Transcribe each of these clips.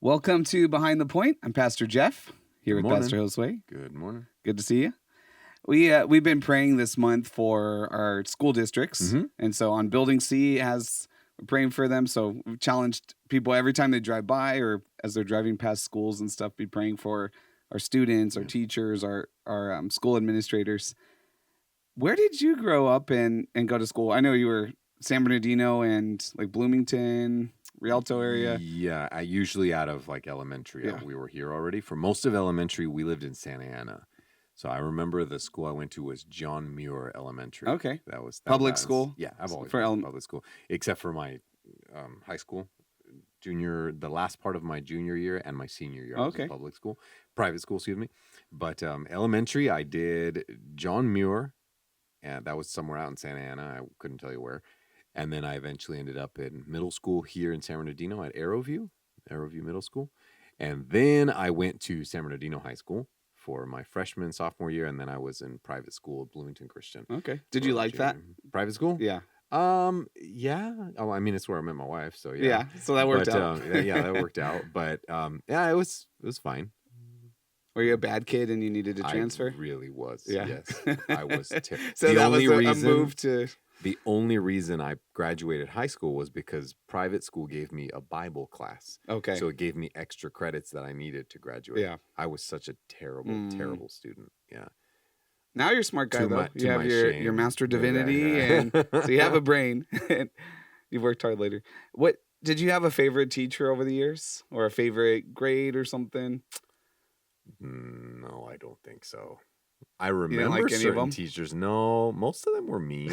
Welcome to Behind the Point. I'm Pastor Jeff here Good with morning. Pastor Josue. Good morning. Good to see you. We've been praying this month for our school districts, Mhm. and so on Building C we're praying for them. So we've challenged people every time they drive by or as they're driving past schools and stuff, be praying for our students, our Yeah. teachers, our school administrators. Where did you grow up and go to school? I know you were San Bernardino and like Bloomington, Rialto area. Yeah, I usually out of like elementary. Yeah. We were here already. For most of elementary, we lived in Santa Ana. So I remember the school I went to was John Muir Elementary. Okay. That was Public school? Yeah, I've always For been ele- to public school, except for my high school, the last part of my junior year and my senior year. I was in Okay. private school, excuse me. But elementary, I did John Muir, and that was somewhere out in Santa Ana. I couldn't tell you where. And then I eventually ended up in middle school here in San Bernardino at Arrowview Middle School. And then I went to San Bernardino High School for my freshman, sophomore year. And then I was in private school at Bloomington Christian. Okay. Did for you like that? Private school? Yeah. Yeah. Oh, I mean, it's where I met my wife. So yeah. Yeah. So that worked out. Yeah, that worked out. But yeah, it was fine. Were you a bad kid and you needed to transfer? I really was. Yeah. Yes. I was terrible. So that was a move to. The only reason I graduated high school was because private school gave me a Bible class. Okay. So it gave me extra credits that I needed to graduate. Yeah. I was such a terrible student. Yeah. Now you're a smart guy, To though. my- You to have my your shame. Master Yeah, Divinity, yeah. and so you have a brain. And you've worked hard later. What did you have a favorite teacher over the years, or a favorite grade, or something? No, I don't think so. I didn't remember like any of certain them? teachers. No, most of them were mean.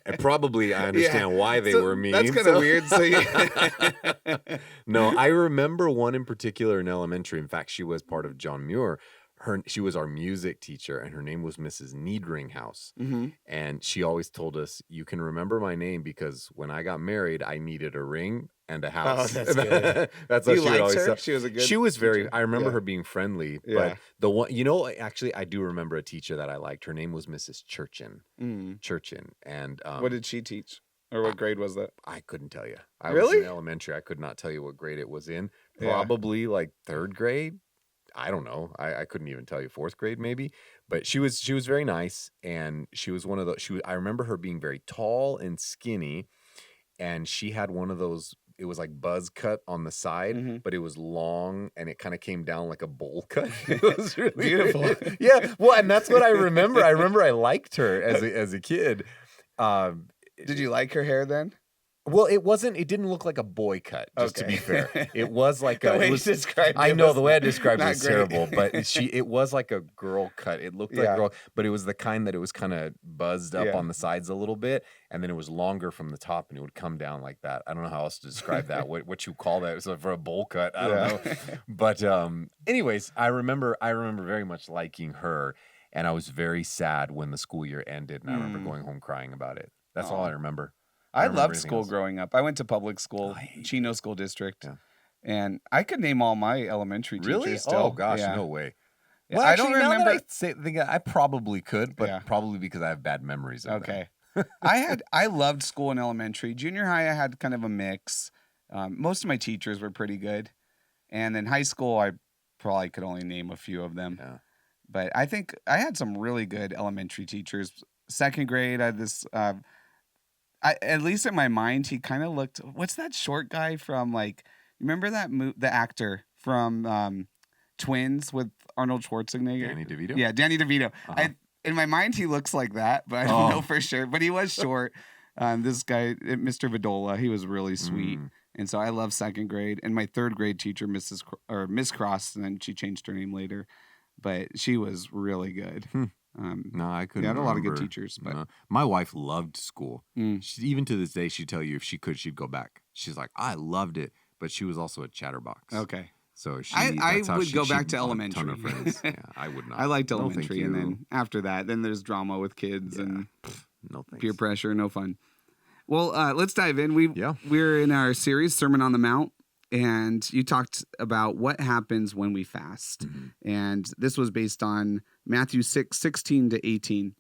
And probably I understand why they So were mean. That's kind of weird. So No, I remember one in particular in elementary. In fact, she was part of John Muir. She was our music teacher, and her name was Mrs. Niedringhouse. hmm And she always told us, "You can remember my name because when I got married, I needed a ring and a house." that's good. That's what You she would liked always her? say. She was a good. She was very. teacher? I remember Yeah. her being friendly, Yeah. but the one, actually, I do remember a teacher that I liked. Her name was Mrs. Churchin. And What did she teach, or what grade was that? I couldn't tell you. I was Really? in elementary. I could not tell you what grade it was in. Yeah. Probably like third grade. I don't know. I couldn't even tell you, fourth grade maybe. But she was very nice, and she was one of those. I remember her being very tall and skinny, and she had one of those. It was like buzz cut on the side, Mhm. but it was long, and it kind of came down like a bowl cut. It was really Beautiful. Yeah, well, and that's what I remember. I remember I liked her as a kid. Did you like her hair then? Well, it didn't look like a boy cut, just to be fair. It was like The way it you was, described I it know was the way I described it not was great. terrible, but it was like a girl cut. It looked like Yeah. girl, but it was the kind that it was kind of buzzed up Yeah. on the sides a little bit, and then it was longer from the top, and it would come down like that. I don't know how else to describe that. What you call that? So for a bowl cut, I don't know. But anyways, I remember very much liking her, and I was very sad when the school year ended, and I remember going home crying about it. That's all Aw. I remember. I remember loved anything school else. growing up. I went to public school, I hate Chino School District, Yeah. and I could name all my elementary teachers still. Oh gosh, Yeah. no way. Yeah, Well, I actually, don't now that remember. I probably could, but Yeah. probably because I have bad memories of them. Okay. I loved school in elementary. Junior high, I had kind of a mix. Most of my teachers were pretty good, and then high school, I probably could only name a few of them. Yeah. But I think I had some really good elementary teachers. Second grade, I had this. At least in my mind, he kind of looked. What's that short guy from? Like, remember that the actor from Twins with Arnold Schwarzenegger? Danny DeVito? Yeah, Danny DeVito. Uh-huh. In my mind, he looks like that, but I don't know for sure. But he was short. This guy, Mr. Vidola, he was really sweet. Mm. And so I love second grade. And my third grade teacher, Miss Cross, and then she changed her name later, but she was really good. No, I couldn't. Yeah, I had a lot of good remember. teachers, but No. My wife loved school. Mm. Even to this day, she'd tell you if she could, she'd go back. She's like, I loved it, but she was also a chatterbox. okay. So she. I that's how would go she back to won a ton of elementary. friends. Yeah, I would not. I liked No, thank elementary, and you. then after that, then there's drama with kids Yeah. and No thanks. peer pressure, no fun. Well, let's dive in. Yeah. We're in our series Sermon on the Mount, and you talked about what happens when we fast, and this was based on Matthew 6:16 to 18.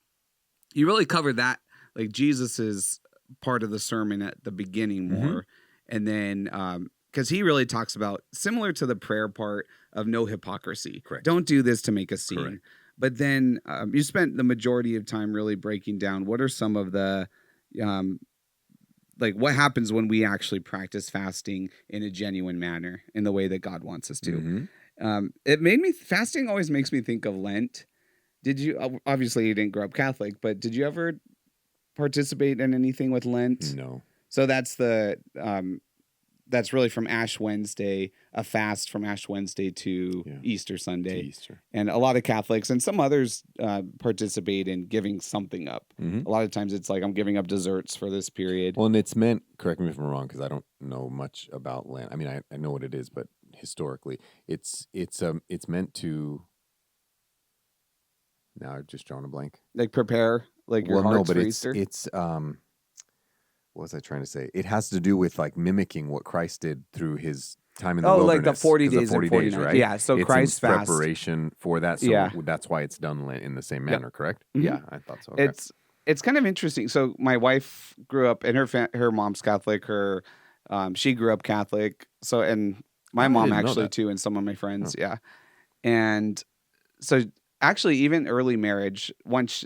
You really covered that, like Jesus's part of the sermon at the beginning more, and then because he really talks about, similar to the prayer part of no hypocrisy. Correct. Don't do this to make a scene. Correct. But then you spent the majority of time really breaking down what are some of the, like what happens when we actually practice fasting in a genuine manner in the way that God wants us to. Mm-hmm. It made me, fasting always makes me think of Lent. Did you, obviously you didn't grow up Catholic, but did you ever participate in anything with Lent? No. So that's the, that's really from Ash Wednesday, a fast from Ash Wednesday to Easter Sunday. To Easter. And a lot of Catholics and some others participate in giving something up. Mm-hmm. A lot of times it's like, I'm giving up desserts for this period. Well, and it's meant, correct me if I'm wrong, because I don't know much about Lent. I mean, I know what it is, but historically, it's meant to, now I've just drawn a blank. Like prepare like your hearts for Easter? It's what was I trying to say? It has to do with like mimicking what Christ did through his time in the wilderness. Like the 40 days the 40 and 40 days, nights. right? Yeah, so it's Christ in fast. preparation for that. So that's why it's done in the same manner, correct? Mm-hmm. Yeah, I thought so. Okay. It's kind of interesting. So my wife grew up, and her mom's Catholic. She grew up Catholic. So, and my mom actually too, and some of my friends, And so actually, even early marriage, once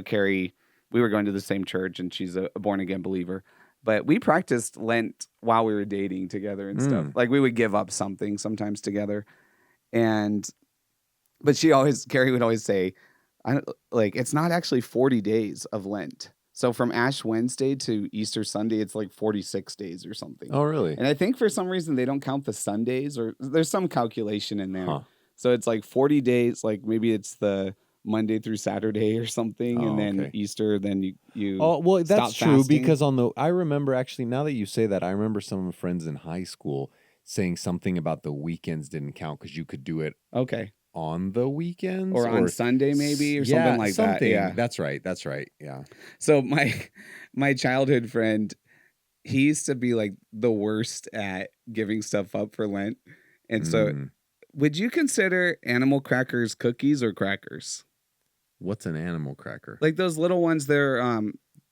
Carrie, we were going to the same church, and she's a born again believer. But we practiced Lent while we were dating together and stuff. Like we would give up something sometimes together, but Carrie would always say, it's not actually 40 days of Lent. So from Ash Wednesday to Easter Sunday, it's like 46 days or something. Oh, really? And I think for some reason they don't count the Sundays, or there's some calculation in there. Huh. So it's like 40 days, like maybe it's the Monday through Saturday or something, and then Easter, then you Oh, well, that's stop true fasting. because I remember actually, now that you say that, I remember some of my friends in high school saying something about the weekends didn't count because you could do it on the weekends or on Sunday maybe or something like that. Yeah, that's right. Yeah. So my childhood friend, he used to be like the worst at giving stuff up for Lent, and so would you consider animal crackers cookies or crackers? What's an animal cracker? Like those little ones, they're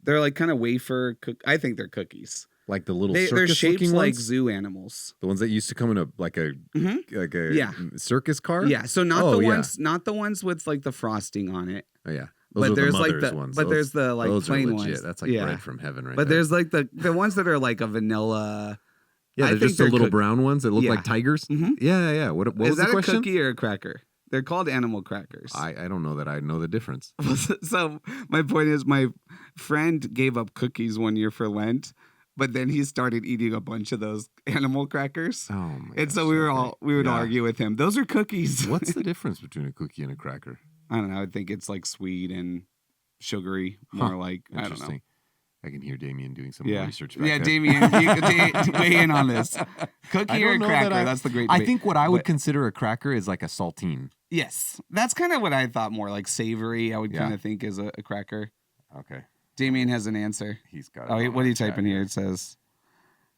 like kind of wafer. I think they're cookies. Like the little they're circus shaped looking like ones? zoo animals. The ones that used to come in a circus car? Yeah, so not the ones with like the frosting on it. Oh yeah. But there's like the ones. there's the like those plain are legit. ones. That's like bread from heaven right But there. there's like the ones that are like a vanilla. Yeah, they're just the little brown ones that look like tigers. Mhm. Yeah. What was the question? Is that a cookie or a cracker? They're called animal crackers. I don't know that I know the difference. So my point is, my friend gave up cookies one year for Lent, but then he started eating a bunch of those animal crackers. Oh my! And so we would argue with him. Those are cookies. What's the difference between a cookie and a cracker? I don't know. I think it's like sweet and sugary, more like, I don't know. I can hear Damien doing some research back there. there. Damien, you weigh in on this. Cookie or cracker? That's the great debate. I think what I would consider a cracker is like a saltine. Yes. That's kind of what I thought more, like savory, I would kind of think is a cracker. Okay. Damien has an answer. He's got it. Oh, what are you typing here? It says,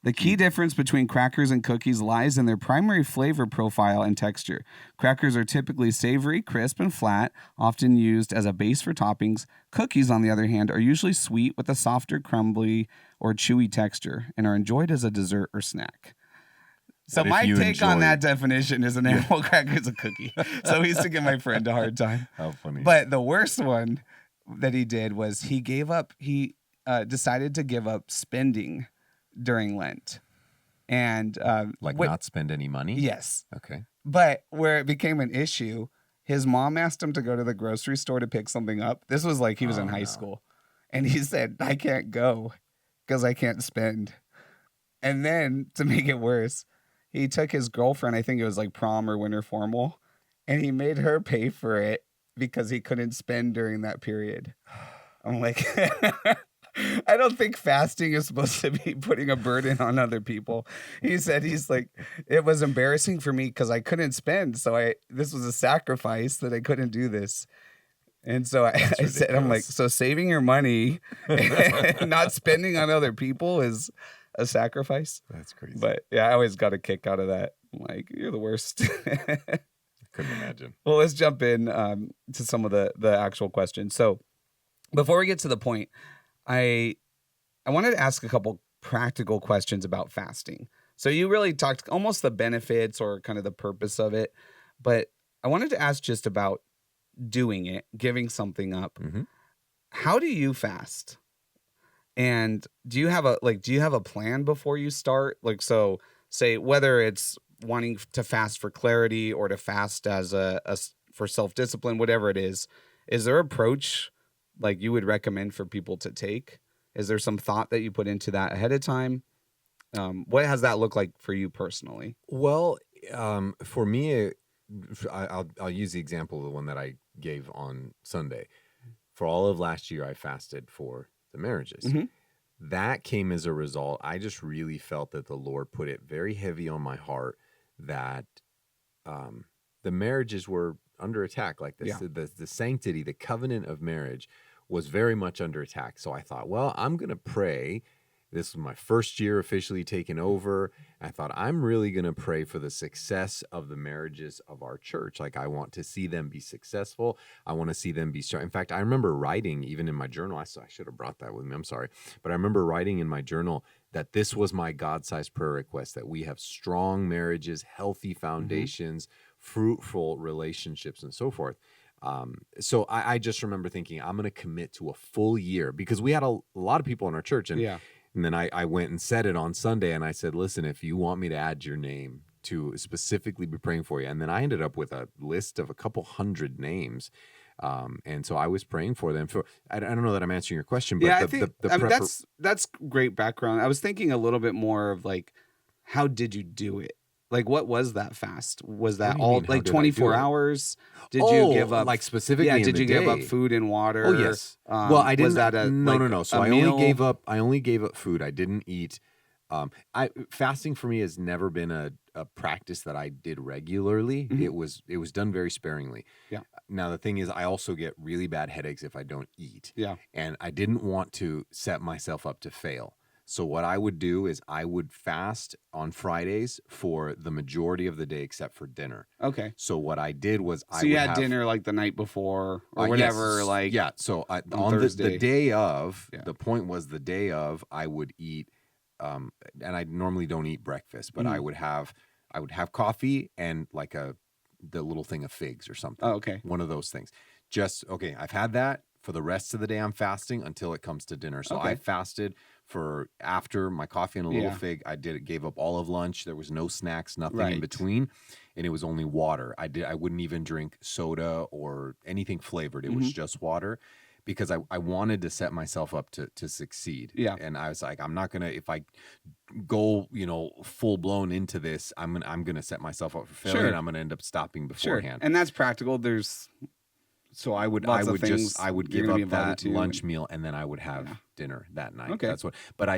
the key difference between crackers and cookies lies in their primary flavor profile and texture. Crackers are typically savory, crisp, and flat, often used as a base for toppings. Cookies, on the other hand, are usually sweet with a softer, crumbly, or chewy texture, and are enjoyed as a dessert or snack. So my take on that definition is an animal cracker is a cookie. So he used to give my friend a hard time. How funny. But the worst one that he did was he decided to give up spending during Lent. And not spend any money? Yes. Okay. But where it became an issue, his mom asked him to go to the grocery store to pick something up. This was like he was in high school. And he said, I can't go because I can't spend. And then to make it worse, he took his girlfriend, I think it was like prom or winter formal, and he made her pay for it because he couldn't spend during that period. I'm like, I don't think fasting is supposed to be putting a burden on other people. He said, it was embarrassing for me because I couldn't spend. So this was a sacrifice that I couldn't do this. And so I said, I'm like, so saving your money and not spending on other people is a sacrifice? That's crazy. But yeah, I always got a kick out of that. I'm like, you're the worst. Couldn't imagine. Well, let's jump in to some of the actual questions. So before we get to the point, I wanted to ask a couple practical questions about fasting. So you really talked almost the benefits or kind of the purpose of it. But I wanted to ask just about doing it, giving something up. Mm-hmm. How do you fast? And do you have a plan before you start? Like, so say whether it's wanting to fast for clarity or to fast as for self-discipline, whatever it is there approach like you would recommend for people to take? Is there some thought that you put into that ahead of time? What has that looked like for you personally? Well, for me, I'll use the example of the one that I gave on Sunday. For all of last year, I fasted for the marriages. Mhm. That came as a result. I just really felt that the Lord put it very heavy on my heart that the marriages were under attack. Like this, Yeah. the sanctity, the covenant of marriage was very much under attack. So I thought, well, I'm going to pray. This was my first year officially taking over. I thought, I'm really going to pray for the success of the marriages of our church. Like, I want to see them be successful. I want to see them be strong. In fact, I remember writing even in my journal, I should have brought that with me. I'm sorry. But I remember writing in my journal that this was my God-sized prayer request, that we have strong marriages, healthy foundations, fruitful relationships, and so forth. So I just remember thinking, I'm going to commit to a full year, because we had a lot of people in our church. And then I went and said it on Sunday, and I said, listen, if you want me to add your name to specifically be praying for you. And then I ended up with a list of a couple hundred names. And so I was praying for them. I don't know that I'm answering your question, but I think that's great background. I was thinking a little bit more of like, how did you do it? Like, what was that fast? Was that all like 24 hours? Did you give up like specifically? Yeah, in did the you give up day? food and water? Oh yes. Well, I didn't. Was that a no. So I meal? only gave up food. I didn't eat. Fasting for me has never been a practice that I did regularly. Mhm. It was done very sparingly. Yeah. Now the thing is, I also get really bad headaches if I don't eat. Yeah. And I didn't want to set myself up to fail. So what I would do is I would fast on Fridays for the majority of the day except for dinner. Okay. So what I did was So you had dinner like the night before or whatever. Yes. Like yeah. So on Thursday. the day of, Yeah. the point was the day of, I would eat, and I normally don't eat breakfast, but Mhm. I would have coffee and like the little thing of figs or something. Oh, okay. One of those things. Just okay. I've had that. For the rest of the day, I'm fasting until it comes to dinner. So Okay. I fasted for after my coffee and a little Yeah. fig. Gave up all of lunch. There was no snacks, nothing in Right. between, and it was only water. I wouldn't even drink soda or anything flavored. It was just water, because I wanted to set myself up to succeed. Yeah. And I was like, I'm not gonna, if I go, full blown into this, I'm gonna set myself up for failure, Sure. and I'm gonna end up stopping Sure. beforehand. And that's practical. There's So I would lots of things give you're gonna be up invited that to lunch and- meal, and then I would have Yeah. dinner that night. Okay. But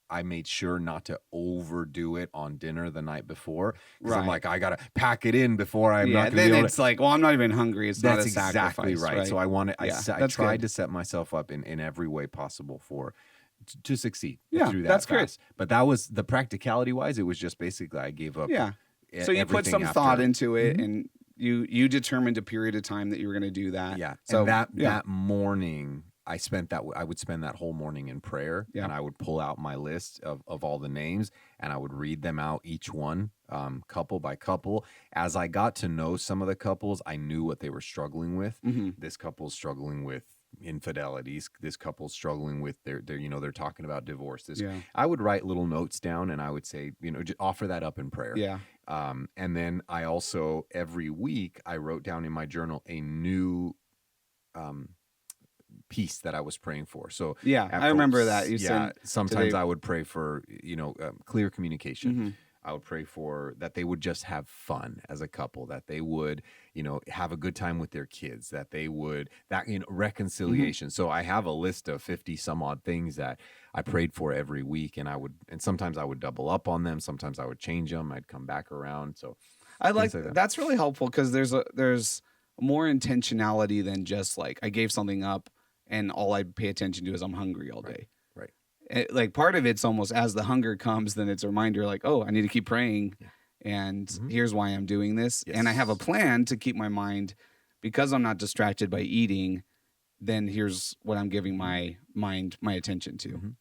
I made sure not to overdo it on dinner the night before, because I'm Right. like, I gotta pack it in before I'm yeah. not gonna Then be able it's like, well, I'm not even hungry. It's not a That's exactly sacrifice, right. So I wanted, Yeah, I that's tried good. to set myself up in every way possible to succeed Yeah, through that that's great. fast. But that was the practicality wise. It was just basically I gave up. Yeah. So you put everything some thought after. into it, Mhm. and you determined a period of time that you were going to do that. Yeah. So and that yeah. that morning, I would spend that whole morning in prayer, Yeah. and I would pull out my list of all the names, and I would read them out, each one, couple by couple. As I got to know some of the couples, I knew what they were struggling with. Mhm. This couple's struggling with infidelities. This couple's struggling with they're talking about divorce. Yeah. I would write little notes down, and I would say, just offer that up in prayer. Yeah. And then I also, every week, I wrote down in my journal a new piece that I was praying for. So Yeah. I remember that. You yeah, said sometimes today- I would pray for, clear communication. Mhm. I would pray for that they would just have fun as a couple, that they would, have a good time with their kids, that they would, reconciliation. So I have a list of 50 some odd things that I prayed for every week, and sometimes I would double up on them. Sometimes I would change them. I'd come back around. So I like things like that. that's really helpful because there's more intentionality than just like I gave something up and all I pay attention to is I'm hungry all day. Right. Like part of it's almost as the hunger comes, then it's a reminder like, oh, I need to keep praying. Yeah. And Mhm. here's why I'm doing this. And I have a Yes. plan to keep my mind, because I'm not distracted by eating, then here's what I'm giving my mind my attention to. Mhm.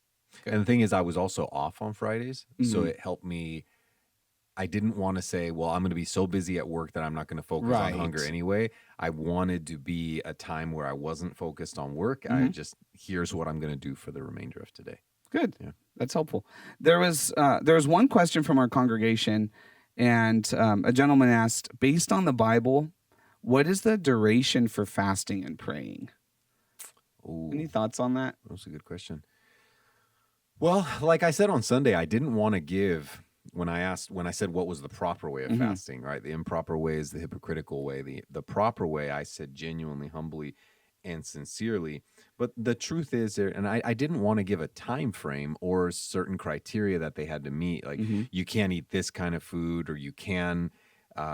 And the thing is, I was also off on Fridays, so Mhm. it helped me. I didn't want to say, well, I'm going to be so busy at work that I'm not going to focus on hunger Right. anyway. I wanted to be a time where I wasn't focused on work. I Mhm. just, here's what I'm going to do for the remainder of today. Good. Yeah. That's helpful. There was one question from our congregation, and a gentleman asked, based on the Bible, what is the duration for fasting and praying? Any Ooh, thoughts on that? that's a good question. Well, like I said on Sunday, I didn't want to give when I said what was the proper way of Mhm. fasting, right? The improper way is the hypocritical way. The proper way, I said genuinely, humbly, and sincerely. But the truth is there, and I didn't want to give a time frame or certain criteria that they had to meet. Like Mhm. you can't eat this kind of food, or you can,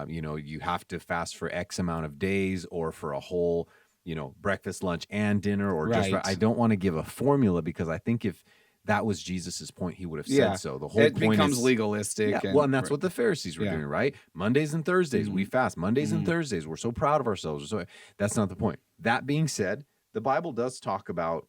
you have to fast for X amount of days or for a whole, breakfast, lunch, and dinner, or just Right. I don't want to give a formula because I think if that was Jesus's point, he would have Yeah. said so. The whole It point becomes is, legalistic. well, and that's right. what the Pharisees were Yeah. doing, right? Mondays and Thursdays, we Mhm. fast. Mondays and Mhm. Thursdays, we're so proud of ourselves. So that's not the point. That being said, the Bible does talk about,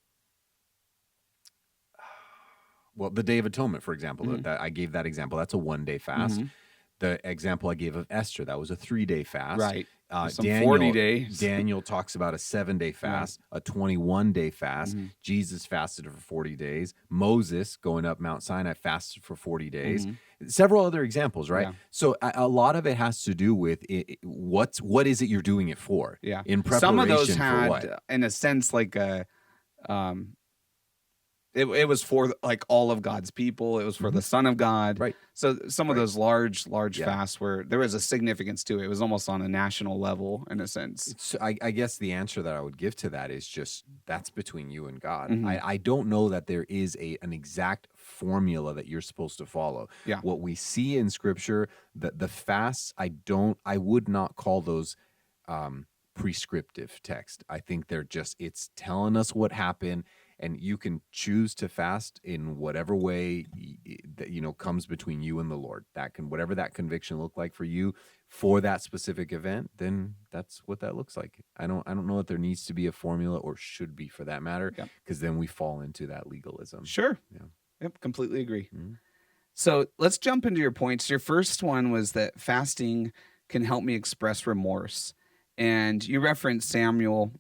well, the Day of Atonement, for example. Mhm. That I gave that example. That's a 1-day fast. Mhm. The example I gave of Esther, that was a 3-day fast. Right. Some 40 Daniel, days. Daniel talks about a 7-day fast, a 21-day fast. Mhm. Jesus fasted for 40 days. Moses, going up Mount Sinai, fasted for 40 days. Mhm. Several other examples, right? Yeah. So a lot of it has to do with what is it you're doing it for? Yeah. In preparation Some of those for had, what? in a sense, like a um it was for like all of God's people. It was for the Son of God. Right. So some of Right. those large Yeah. fasts where there was a significance to it. It was almost on a national level in a sense. So I guess the answer that I would give to that is just that's between you and God. Mhm. I don't know that there is an exact formula that you're supposed to follow. Yeah. What we see in Scripture, the fasts, I would not call those prescriptive text. I think they're just it's telling us what happened, and you can choose to fast in whatever way that comes between you and the Lord. That can whatever that conviction look like for you for that specific event, then that's what that looks like. I don't know that there needs to be a formula or should be for that matter, Yeah. because then we fall into that legalism. Sure. Yeah. Yep. Completely agree. Mhm. So let's jump into your points. Your first one was that fasting can help me express remorse. And you referenced Samuel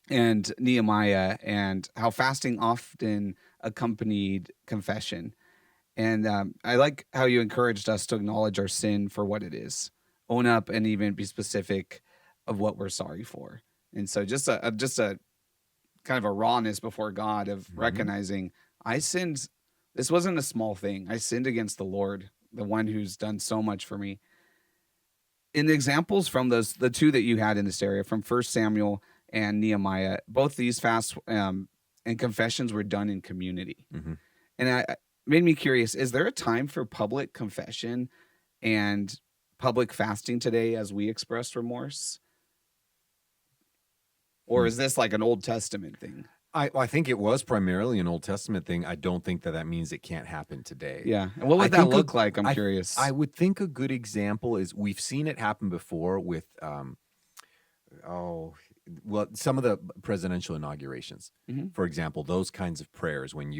and Nehemiah and how fasting often accompanied confession. And I like how you encouraged us to acknowledge our sin for what it is, own up, and even be specific of what we're sorry for. And so just a kind of a rawness before God of Mhm. recognizing I sinned. This wasn't a small thing. I sinned against the Lord, the one who's done so much for me. In the examples from the two that you had in this area, from First Samuel and Nehemiah, both these fasts and confessions were done in community. Mhm. And I made me curious, is there a time for public confession and public fasting today as we express remorse? Or Hmm. is this like an Old Testament thing? I think it was primarily an Old Testament thing. I don't think that means it can't happen today. Yeah. And what I would that think look like? I'm curious. I would think a good example is we've seen it happen before with some of the presidential inaugurations. Mhm. For example, those kinds of prayers when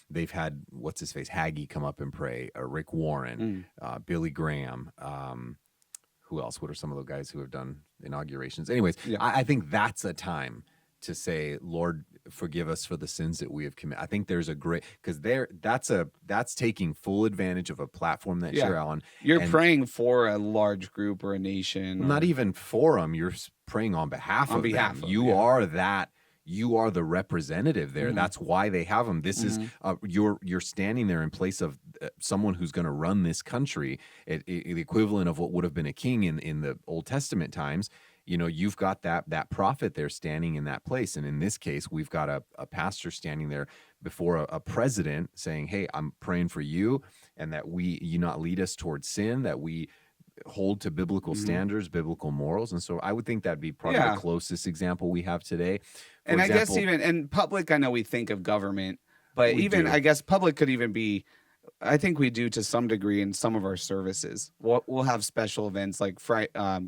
they've had what's his face Hagee come up and pray, Rick Warren, Billy Graham, who else? What are some of the guys who have done inaugurations? Anyways, Yeah. I think that's a time to say, Lord, forgive us for the sins that we have committed. I think there's a great because that's taking full advantage of a platform that Yeah. you're on. You're and praying for a large group or a nation. not or- even for them. You're praying on behalf On of behalf them. of, You yeah. are that. You are the representative there. Mhm. That's why they have them. This is you're standing there in place of someone who's going to run this country. The equivalent of what would have been a king in the Old Testament times. You've got that prophet there standing in that place, and in this case, we've got a pastor standing there before a president saying, "Hey, I'm praying for you, and that you not lead us towards sin, that we hold to biblical standards, biblical morals." And so I would think that'd be probably Yeah. the closest example we have today. For And I guess example, even in public, I know we think of government, but We even do. I guess public could even be. I think we do to some degree in some of our services. We'll have special events like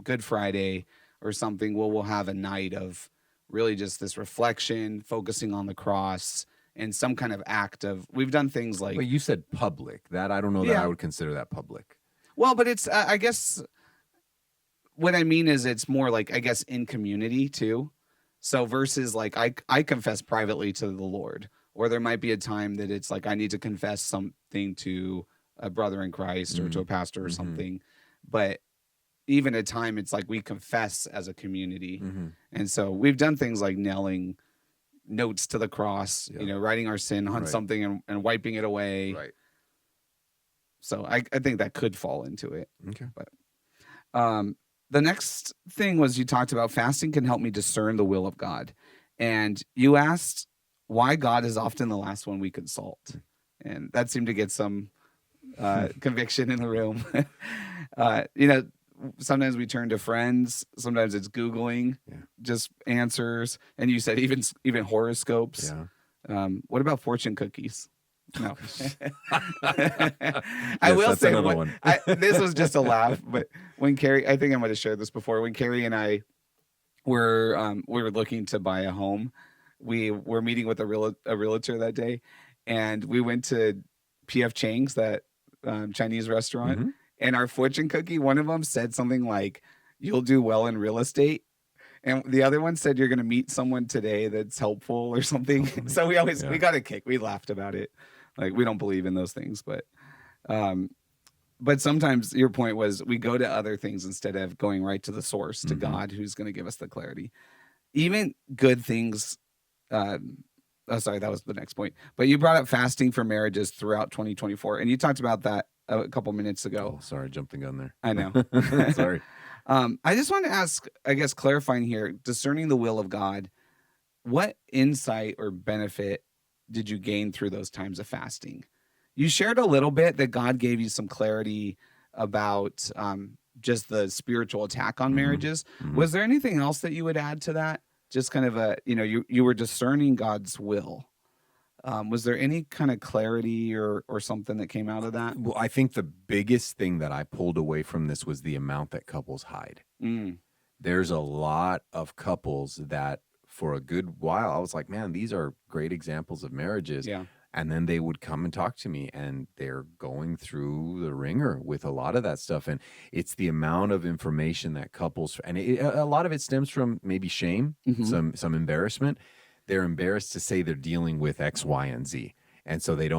Good Friday or something. We'll have a night of really just this reflection, focusing on the cross and some kind of act of, we've done things like, But you said public. That I don't know that Yeah. I would consider that public. well, but it's, I guess what I mean is it's more like, I guess, in community too. So versus like, I confess privately to the Lord, or there might be a time that it's like, I need to confess something to a brother in Christ or to a pastor or Mhm. something. But even at time, it's like we confess as a community. And so we've done things like nailing notes to the cross, Yeah. writing our sin on Right. something and wiping it away. Right. So I think that could fall into it. Okay. The next thing was, you talked about fasting can help me discern the will of God. And you asked why God is often the last one we consult. And that seemed to get some conviction in the room. Sometimes we turn to friends. Sometimes it's Googling just answers. And you said even horoscopes. Yeah. What about fortune cookies? No. I Yes, will that's say another one. this was just a laugh, but when Carrie, I think I might have shared this before. When Carrie and I were looking to buy a home, we were meeting with a realtor that day, and we went to P.F. Chang's, that Chinese restaurant, Mhm. and our fortune cookie, one of them said something like, "You'll do well in real estate." And the other one said, "You're going to meet someone today that's helpful," or something. So we Yeah. got a kick. We laughed about it. Like, we don't believe in those things, but sometimes your point was we go to other things instead of going right to the source, to Mhm. God, who's going to give us the clarity. Even good things. Sorry, that was the next point. But you brought up fasting for marriages throughout 2024, and you talked about that a couple minutes ago. Oh, sorry, jumped the gun there. I know. Sorry. I just want to ask, I guess, clarifying here, discerning the will of God, what insight or benefit did you gain through those times of fasting? You shared a little bit that God gave you some clarity about just the spiritual attack on Mhm. marriages. Mhm. Was there anything else that you would add to that? Just kind of you were discerning God's will. Was there any kind of clarity or something that came out of that? Well, I think the biggest thing that I pulled away from this was the amount that couples hide. Mm, There's a lot of couples that for a good while, I was like, man, these are great examples of marriages. yeah. And then they would come and talk to me, and they're going through the ringer with a lot of that stuff. And it's the amount of information that couples, and a lot of it stems from maybe shame, Mhm. some embarrassment. They're embarrassed to say they're dealing with X, Y, and Z. And so they're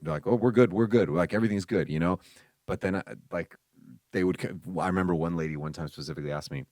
like, oh, we're good. Like everything's good, But then I remember one lady one time specifically asked me,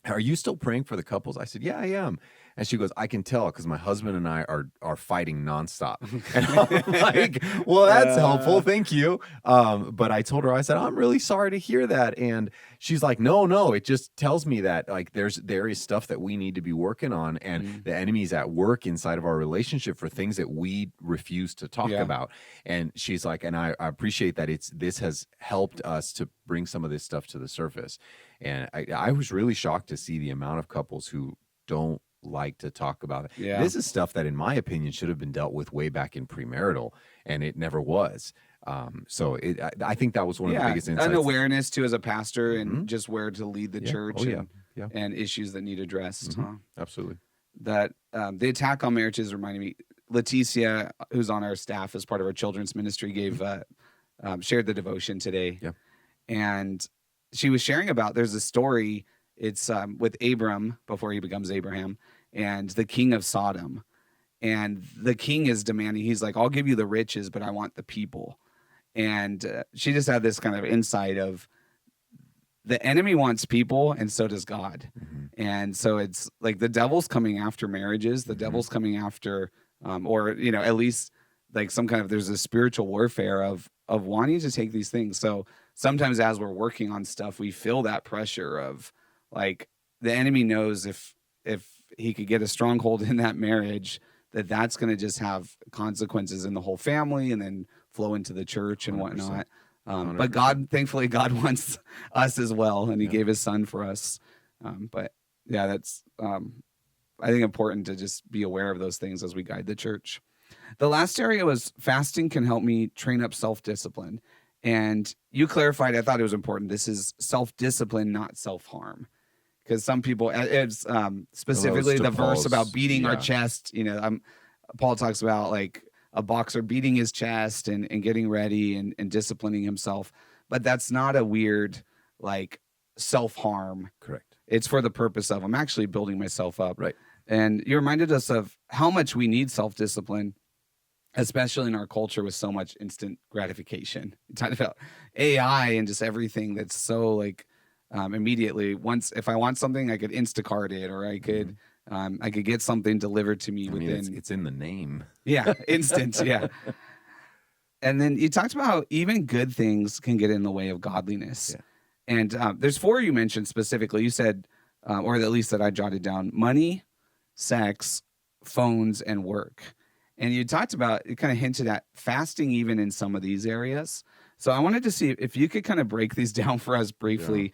"Are you still praying for the couples?" I said, "Yeah, I am." And she goes, "I can tell because my husband and I are fighting nonstop." And I'm like, "Well, that's helpful, thank you." But I told her, I said, "I'm really sorry to hear that." And she's like, "No, it just tells me that like there is stuff that we need to be working on, and the enemy's at work inside of our relationship for things that we refuse to talk Yeah. about." And she's like, and I appreciate that this has helped us to bring some of this stuff to the surface. And I was really shocked to see the amount of couples who don't like to talk about it. Yeah. This is stuff that, in my opinion, should have been dealt with way back in premarital, and it never was. I think that was one of the biggest insights. An awareness too as a pastor and Mhm. just where to lead the Yeah. church Oh, yeah. Yeah. and issues that need addressed. Mhm. Huh? Absolutely. That the attack on marriages reminded me. Leticia, who's on our staff as part of our children's ministry, gave shared the devotion today. Yeah. And she was sharing about, there's a story. It's with Abram before he becomes Abraham and the king of Sodom. And the king is demanding, he's like, "I'll give you the riches, but I want the people." And she just had this kind of insight of the enemy wants people and so does God. Mhm. And so it's like the devil's coming after marriages. The Mhm. devil's coming after, at least like some kind of, there's a spiritual warfare of wanting to take these things. So sometimes as we're working on stuff, we feel that pressure of like the enemy knows if he could get a stronghold in that marriage, that's going to just have consequences in the whole family and then flow into the church and 100%. whatnot. But God, thankfully, God wants us as well, and He Yeah. gave His Son for us. But yeah, that's I think important to just be aware of those things as we guide the church. The last area was fasting can help me train up self-discipline, and you clarified. I thought it was important. This is self-discipline, not self-harm. Because some people, it's specifically the verse close. about beating our Yeah. chest. Paul talks about like a boxer beating his chest and getting ready and disciplining himself. But that's not a weird, like, self-harm. Correct. It's for the purpose of, I'm actually building myself up. Right. And you reminded us of how much we need self-discipline, especially in our culture with so much instant gratification. You talked about AI and just everything that's so like immediately. Once, if I want something, I could Instacart it, or I could get something delivered to me I mean, within. it's in the name. Yeah, instant. Yeah. And then you talked about how even good things can get in the way of godliness. Yeah. And there's 4 you mentioned specifically. You said, or at least that I jotted down: money, sex, phones, and work. And you talked about, you kind of hinted at fasting even in some of these areas. So I wanted to see if you could kind of break these down for us briefly.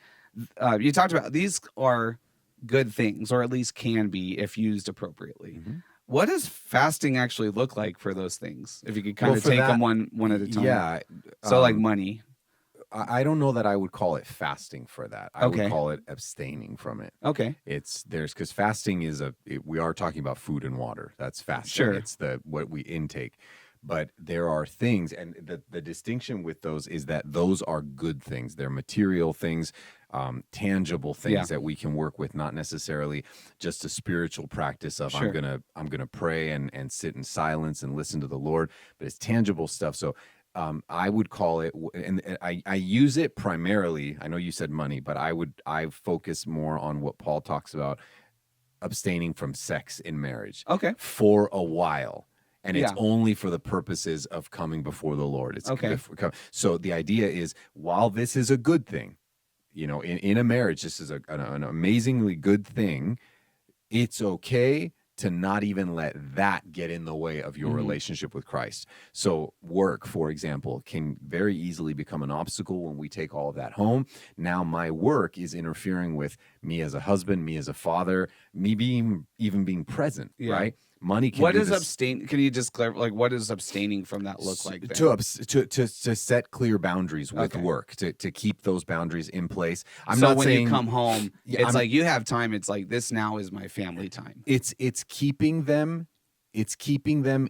You talked about these are good things, or at least can be if used appropriately. Mhm. What does fasting actually look like for those things? If you could kind Well, of for take that, them one at a time. Yeah. So like money. I don't know that I would call it fasting for that. I Okay. would call it abstaining from it. Okay. Because fasting is we are talking about food and water. That's fasting. Sure. It's what we intake. But there are things, and the distinction with those is that those are good things. They're material things, tangible things Yeah. that we can work with, not necessarily just a spiritual practice of Sure. I'm gonna pray and sit in silence and listen to the Lord, but it's tangible stuff. So I would call it, and I use it primarily. I know you said money, but I focus more on what Paul talks about, abstaining from sex in marriage Okay. for a while. And it's Yeah. only for the purposes of coming before the Lord. It's Okay. So the idea is, while this is a good thing, in a marriage, this is an amazingly good thing. It's okay to not even let that get in the way of your Mhm. relationship with Christ. So work, for example, can very easily become an obstacle when we take all of that home. Now my work is interfering with me as a husband, me as a father, me even being present, Yeah. right? Money can What do does this. abstain? Can you just clarify? Like, what does abstaining from that look like? Then? To set clear boundaries with Okay. work, to keep those boundaries in place. I'm So not when saying you come home, Yeah, it's I'm- like you have time. It's like, this now is my family time. it's keeping them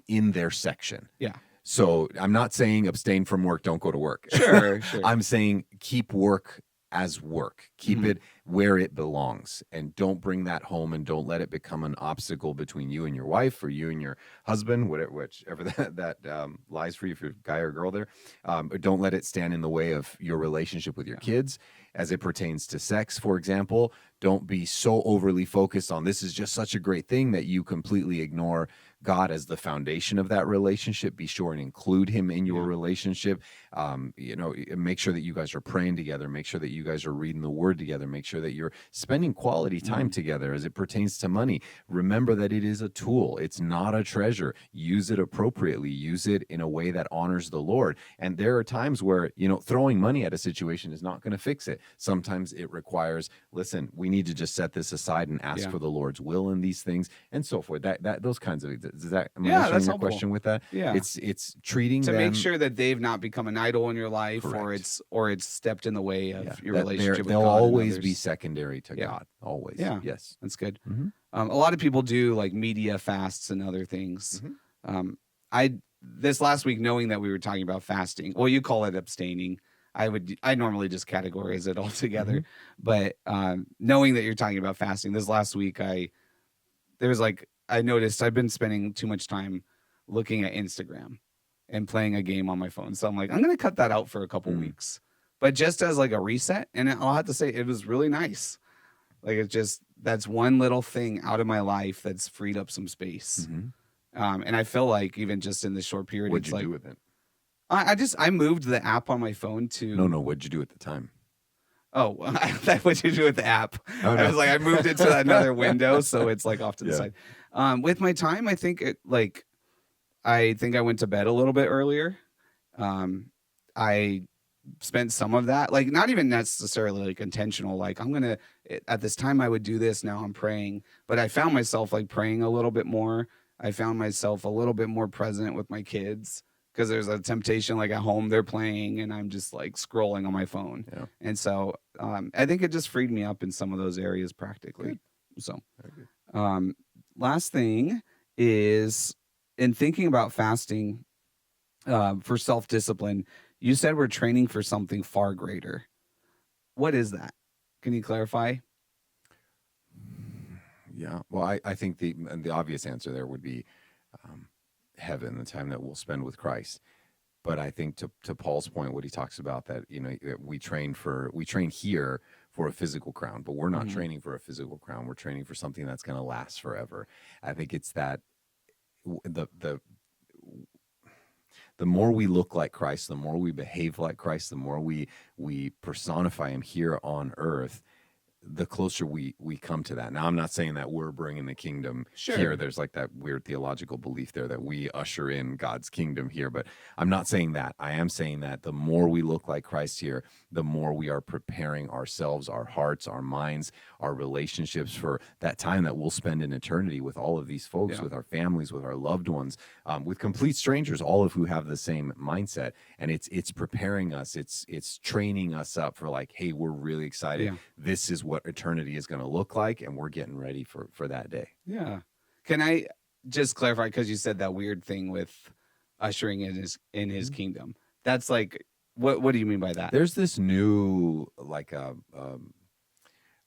in their section. Yeah. So I'm not saying abstain from work, don't go to work. Sure. Sure. I'm saying keep work as work. Keep Mhm. it where it belongs, and don't bring that home, and don't let it become an obstacle between you and your wife, or you and your husband, whichever that lies for you, if you're a guy or girl there. Don't let it stand in the way of your relationship with your kids. As it pertains to sex, for example, don't be so overly focused on this is just such a great thing that you completely ignore God as the foundation of that relationship. Be sure and include him in your Yeah. relationship. Make sure that you guys are praying together. Make sure that you guys are reading the word together. Make sure that you're spending quality time together. As it pertains to money, remember that it is a tool. It's not a treasure. Use it appropriately. Use it in a way that honors the Lord. And there are times where, throwing money at a situation is not going to fix it. Sometimes it requires, listen, we need to just set this aside and ask Yeah. for the Lord's will in these things, and so forth. Those kinds of, am I Yeah, answering that's your helpful. question with that? Yeah. It's treating To them make sure that they've not become an idol in your life, Correct. or it's stepped in the way of yeah, your that relationship with they'll God and always be others. secondary to Yeah. God. Always. Yeah. Yes. That's good. Mhm. A lot of people do like media fasts and other things. I this last week, knowing that we were talking about fasting, well, you call it abstaining. I normally just categorize it all together, but knowing that you're talking about fasting, this last week I noticed I've been spending too much time looking at Instagram and playing a game on my phone. So I'm like, I'm gonna cut that out for a couple weeks, but just as like a reset. And I'll have to say, it was really nice. Like, it's just, that's one little thing out of my life that's freed up some space. Mhm. And I feel like even just in this short period, What'd it's you like do with it? I moved the app on my phone to No. What'd you do at the time? Oh, what you do with the app? Oh, I no. was like, I moved it to another window, so it's like off to the Yeah. side. With my time, I think I went to bed a little bit earlier. I spent some of that, like, not even necessarily like intentional, like at this time I would do this, now I'm praying, but I found myself like praying a little bit more. I found myself a little bit more present with my kids, because there's a temptation, like at home they're playing and I'm just like scrolling on my phone. Yeah. And so I think it just freed me up in some of those areas practically. Good. So Very good. last thing is in thinking about fasting for self-discipline, you said we're training for something far greater. What is that? Can you clarify? Yeah. Well, I think the obvious answer there would be heaven, the time that we'll spend with Christ. But I think to Paul's point, what he talks about, that that we train here for a physical crown, but we're not Mhm. training for a physical crown. We're training for something that's going to last forever. I think it's that the more we look like Christ, the more we behave like Christ, the more we personify him here on earth, the closer we come to that. Now, I'm not saying that we're bringing the kingdom Sure. here. There's like that weird theological belief there that we usher in God's kingdom here, but I'm not saying that. I am saying that the more we look like Christ here, the more we are preparing ourselves, our hearts, our minds, our relationships for that time that we'll spend in eternity with all of these folks, Yeah. with our families, with our loved ones, with complete strangers, all of who have the same mindset. And it's preparing us. It's training us up for like, hey, we're really excited. Yeah. This is what eternity is going to look like, and we're getting ready for that day. Yeah. Can I just clarify, because you said that weird thing with ushering in his kingdom? That's like, what do you mean by that? There's this new like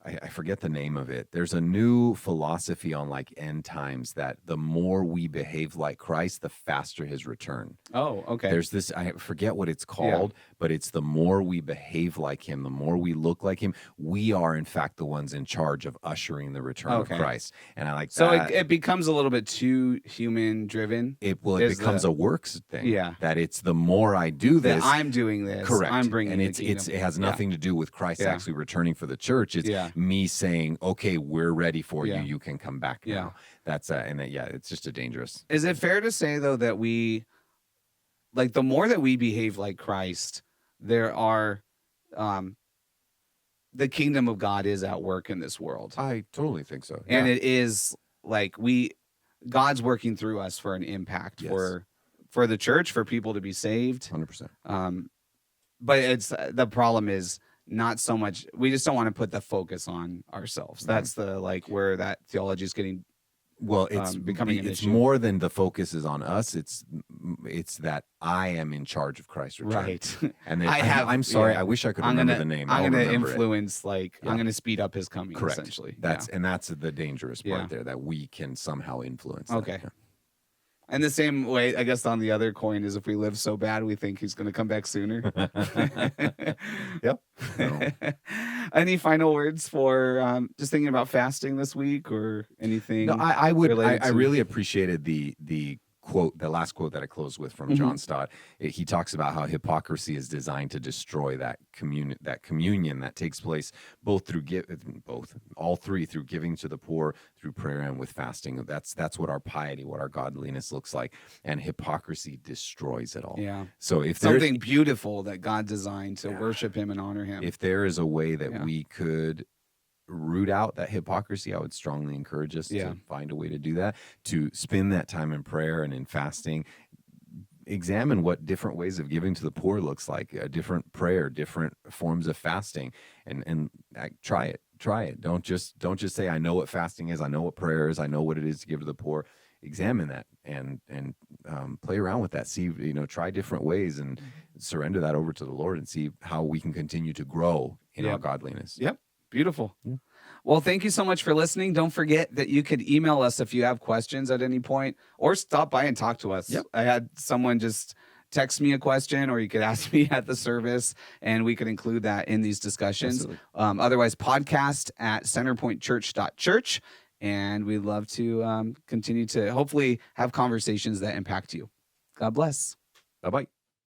I forget the name of it. There's a new philosophy on like end times that the more we behave like Christ, the faster his return. Oh, okay. There's this, I forget what it's called, but it's the more we behave like him, the more we look like him, we are in fact the ones in charge of ushering the return Okay. of Christ. And I like So that. it becomes a little bit too human driven. It is becomes the- a works thing. Yeah. That it's the more I do That this, I'm doing this. correct. I'm bringing and the it kingdom. has Yeah. nothing to do with Christ Yeah. actually returning for the church. It's Yeah. me saying, okay, we're ready for Yeah. you. You can come back Yeah. now. That's it's just a dangerous. Is it fair to say though that we, like, the more that we behave like Christ, there are, the kingdom of God is at work in this world, I totally think so. and Yeah. it is like God's working through us for an impact Yes. for the church, for people to be saved. 100%. But it's the problem is not so much, we just don't want to put the focus on ourselves. That's the like where that theology is getting. Well, it's becoming an it's issue. more than the focus is on us. It's that I am in charge of Christ's return. Right. And then I'm sorry. yeah. I wish I could I'm remember gonna the name. I'm I'll gonna remember it. influence like Yeah. I'm gonna speed up his coming. Correct. Essentially. That's the dangerous part Yeah. there, that we can somehow influence. Okay. That. And the same way, I guess, on the other coin is if we live so bad, we think he's gonna come back sooner. Yep. No. Any final words for just thinking about fasting this week or anything? No, I would. related I to- really appreciated the quote, the last quote that I closed with from Mhm. John Stott. He talks about how hypocrisy is designed to destroy that communion that takes place all three, through giving to the poor, through prayer, and with fasting. That's what our piety, what our godliness looks like, and hypocrisy destroys it all. Yeah. So if there Something beautiful that God designed to Yeah. worship him and honor him. if there is a way that Yeah. we could root out that hypocrisy, I would strongly encourage us Yeah. to find a way to do that, to spend that time in prayer and in fasting. Examine what different ways of giving to the poor looks like, a different prayer, different forms of fasting, and try it. Don't just say, I know what fasting is, I know what prayer is, I know what it is to give to the poor. Examine that and play around with that. See, try different ways and surrender that over to the Lord, and see how we can continue to grow in our Yep. godliness. Yep. Beautiful. Yeah. Well, thank you so much for listening. Don't forget that you could email us if you have questions at any point, or stop by and talk to us. Yep. I had someone just text me a question, or you could ask me at the service, and we could include that in these discussions. Absolutely. Otherwise, podcast at centerpointchurch.church. And we'd love to continue to hopefully have conversations that impact you. God bless. Bye-bye.